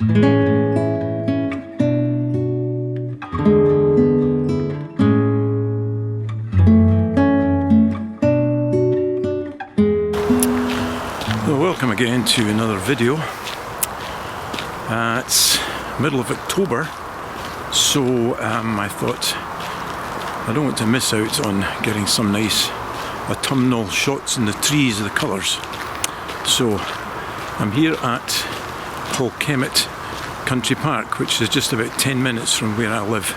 Welcome again to another video. It's middle of October, so I thought I don't want to miss out on getting some nice autumnal shots in the trees of the colours. So I'm here at Polkemmet Country Park, which is just about 10 minutes from where I live,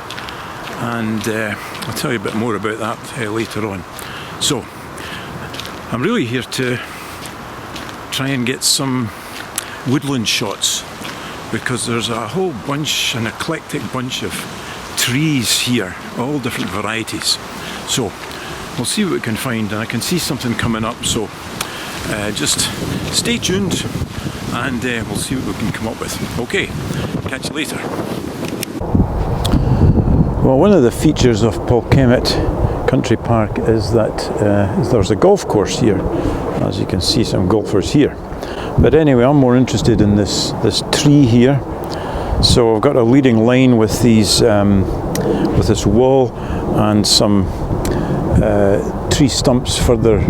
and I'll tell you a bit more about that later on. So I'm really here to try and get some woodland shots, because there's a whole bunch, an eclectic bunch of trees here, all different varieties. So we'll see what we can find, and I can see something coming up, so just stay tuned and we'll see what we can come up with. Okay, catch you later. Well, one of the features of Polkemmet Country Park is that there's a golf course here. As you can see, some golfers here. But anyway, I'm more interested in this tree here. So I've got a leading line with these with this wall and some tree stumps further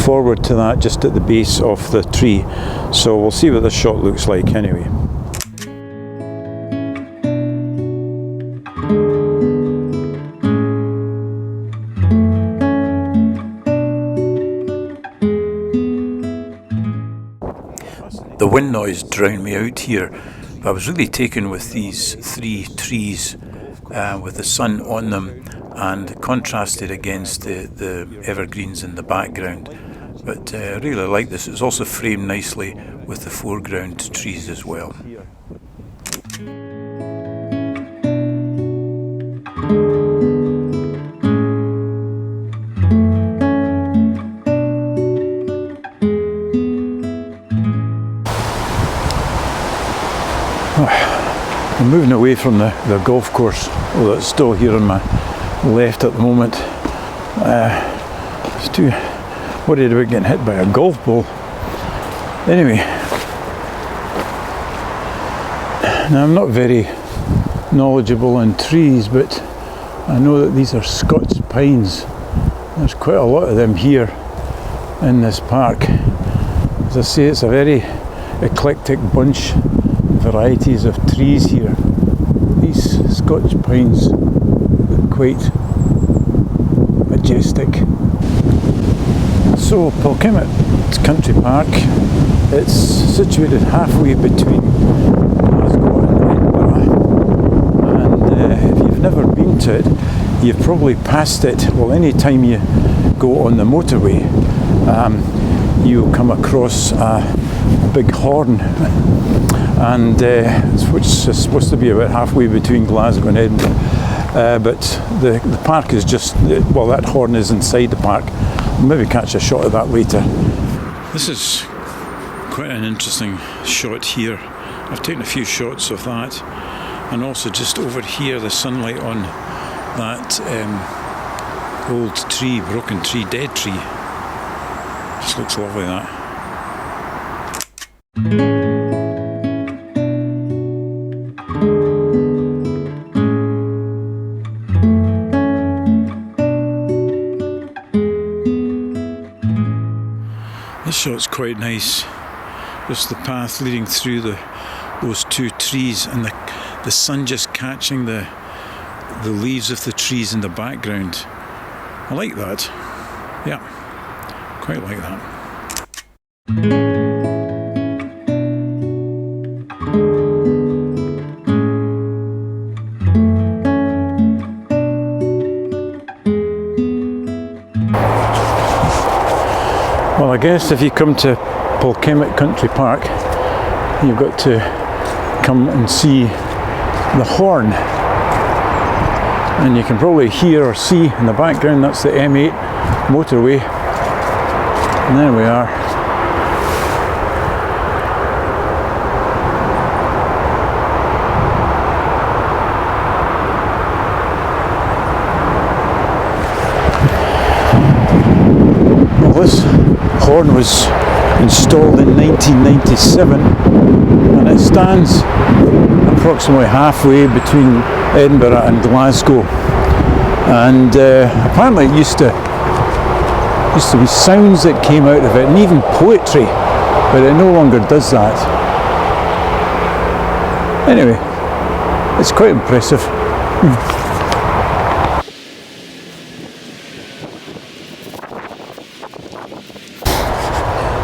forward to that, just at the base of the tree. So we'll see what this shot looks like anyway. The wind noise drowned me out here. I was really taken with these three trees with the sun on them and contrasted against the evergreens in the background. But I really like this. It's also framed nicely with the foreground trees as well. I'm moving away from the golf course, although it's still here on my left at the moment. Just too worried about getting hit by a golf ball. Anyway, now I'm not very knowledgeable in trees, but I know that these are Scots pines. There's quite a lot of them here in this park. As I say, it's a very eclectic bunch, varieties of trees here. These Scotch pines look quite majestic. So Polkemmet Country Park, it's situated halfway between Glasgow and Edinburgh, and if you've never been to it, you've probably passed it. Well, any time you go on the motorway, you'll come across a big horn, and which is supposed to be about halfway between Glasgow and Edinburgh. But the park is just, well, that horn is inside the park. We'll maybe catch a shot of that later. This is quite an interesting shot here. I've taken a few shots of that, and also just over here, the sunlight on that old tree, broken tree, dead tree. Just looks lovely, that. This shot's quite nice. Just the path leading through those two trees, and the sun just catching the leaves of the trees in the background. I like that. Yeah, quite like that. Well, I guess if you come to Polkemmet Country Park, you've got to come and see the horn. And you can probably hear or see in the background, that's the M8 motorway. And there we are. Well, this horn was installed in 1997, and it stands approximately halfway between Edinburgh and Glasgow, and apparently it used to be sounds that came out of it, and even poetry, but it no longer does that. Anyway, it's quite impressive.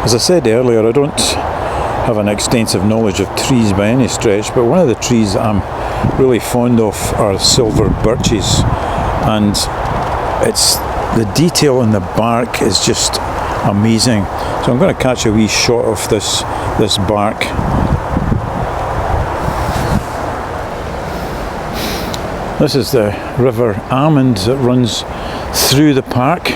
As I said earlier, I don't have an extensive knowledge of trees by any stretch, but one of the trees I'm really fond of are silver birches, and it's the detail in the bark is just amazing. So I'm going to catch a wee shot of this bark. This is the River Almond that runs through the park.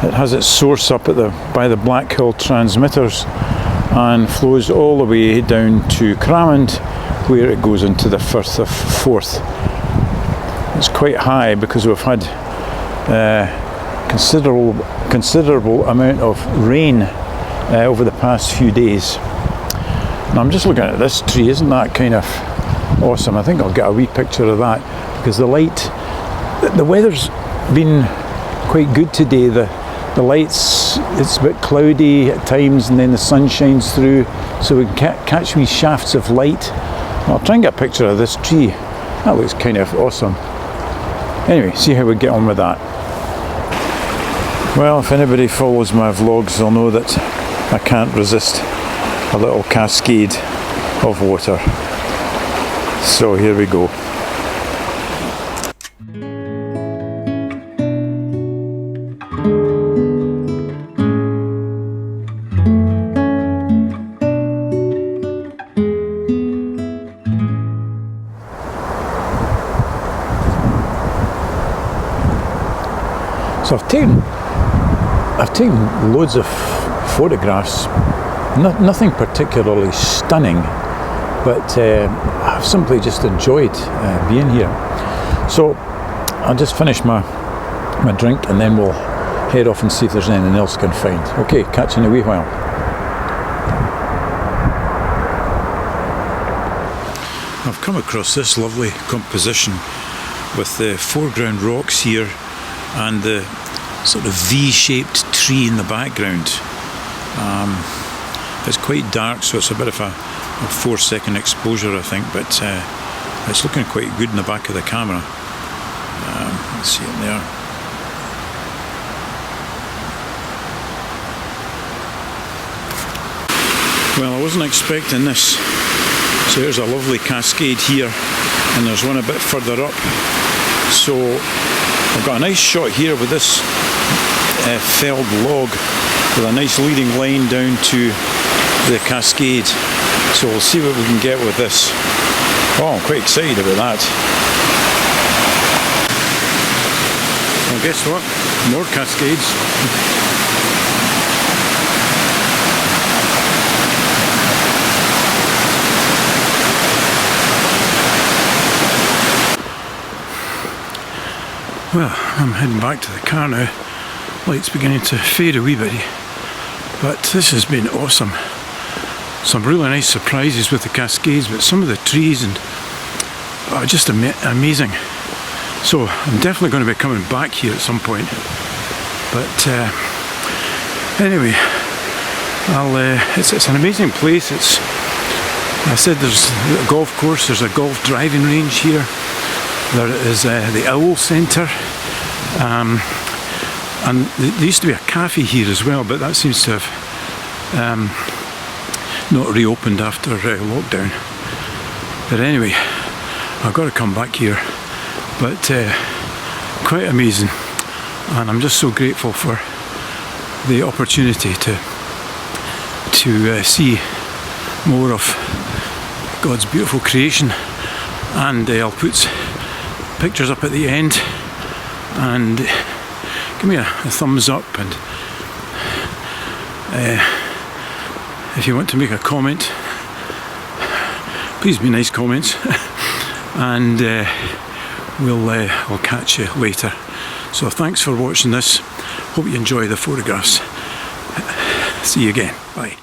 It has its source up by the Black Hill transmitters and flows all the way down to Cramond, where it goes into the Firth of Forth. It's quite high because we've had considerable amount of rain over the past few days. And I'm just looking at this tree. Isn't that kind of awesome? I think I'll get a wee picture of that because the weather's been quite good today. The lights, it's a bit cloudy at times, and then the sun shines through, so we can catch wee shafts of light. I'll try and get a picture of this tree. That looks kind of awesome. Anyway, see how we get on with that. Well, if anybody follows my vlogs, they'll know that I can't resist a little cascade of water. So here we go. So I've taken loads of photographs, nothing particularly stunning, but I've simply just enjoyed being here. So I'll just finish my drink and then we'll head off and see if there's anything else I can find. Okay, catch you in a wee while. I've come across this lovely composition with the foreground rocks here and the sort of V-shaped tree in the background. It's quite dark, so it's a bit of a 4-second exposure, I think, but it's looking quite good in the back of the camera. Let's see it there. Well, I wasn't expecting this. So there's a lovely cascade here, and there's one a bit further up. So I've got a nice shot here with this felled log with a nice leading line down to the cascade. So we'll see what we can get with this. Oh, I'm quite excited about that. Well, guess what? More cascades. Well, I'm heading back to the car now. Light's beginning to fade a wee bit, but this has been awesome. Some really nice surprises with the cascades, but some of the trees and just amazing. So I'm definitely going to be coming back here at some point. But anyway, it's an amazing place. I said there's a golf course, there's a golf driving range here. There is the Owl Centre, and there used to be a cafe here as well, but that seems to have not reopened after lockdown. But anyway, I've got to come back here, but quite amazing, and I'm just so grateful for the opportunity to see more of God's beautiful creation, and I'll put pictures up at the end, and give me a thumbs up, and if you want to make a comment, please be nice comments, and we'll catch you later. So thanks for watching this. Hope you enjoy the photographs. See you again. Bye.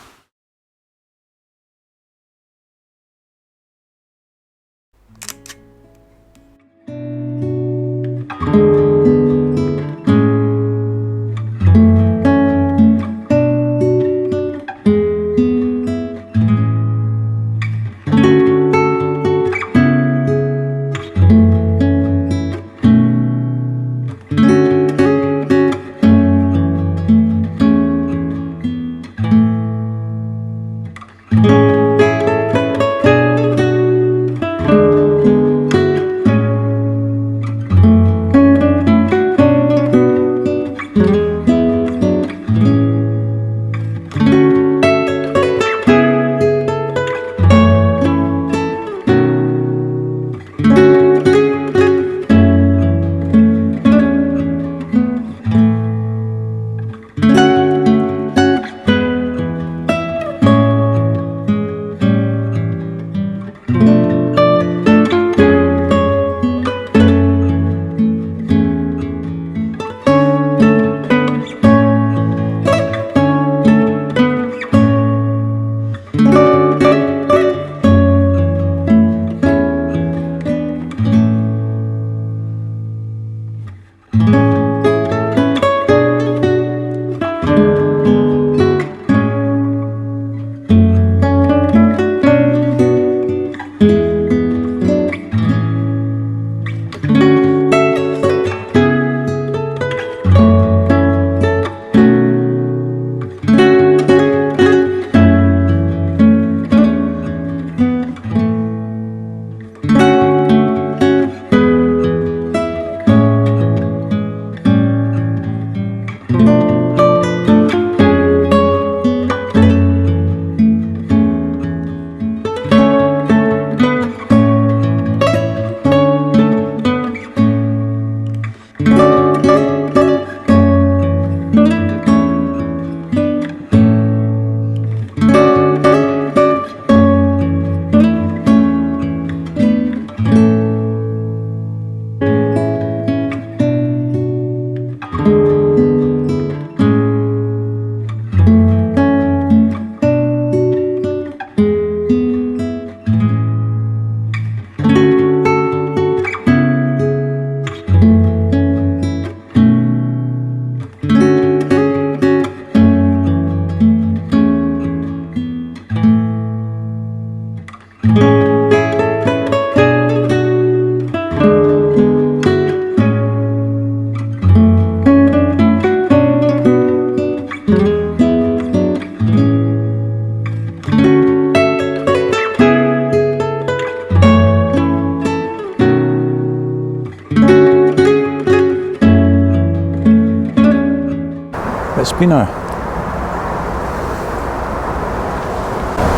It's been a,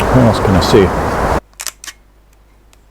what else can I say?